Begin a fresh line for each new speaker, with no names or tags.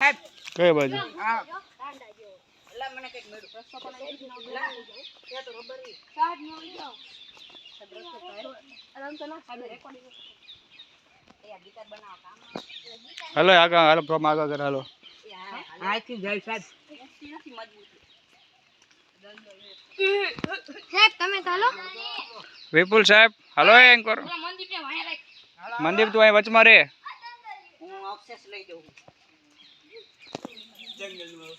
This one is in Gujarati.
કઈ બાજુ હાલો આગળ હાલો પ્રોમ આગળ કર હાલો
સાહેબ તમે તો હાલો
વિપુલ સાહેબ હાલો એન્કર મનદીપ તું અહીં વચમાં રે
હું અક્ષેસ લઈ દઉં જંગલમાં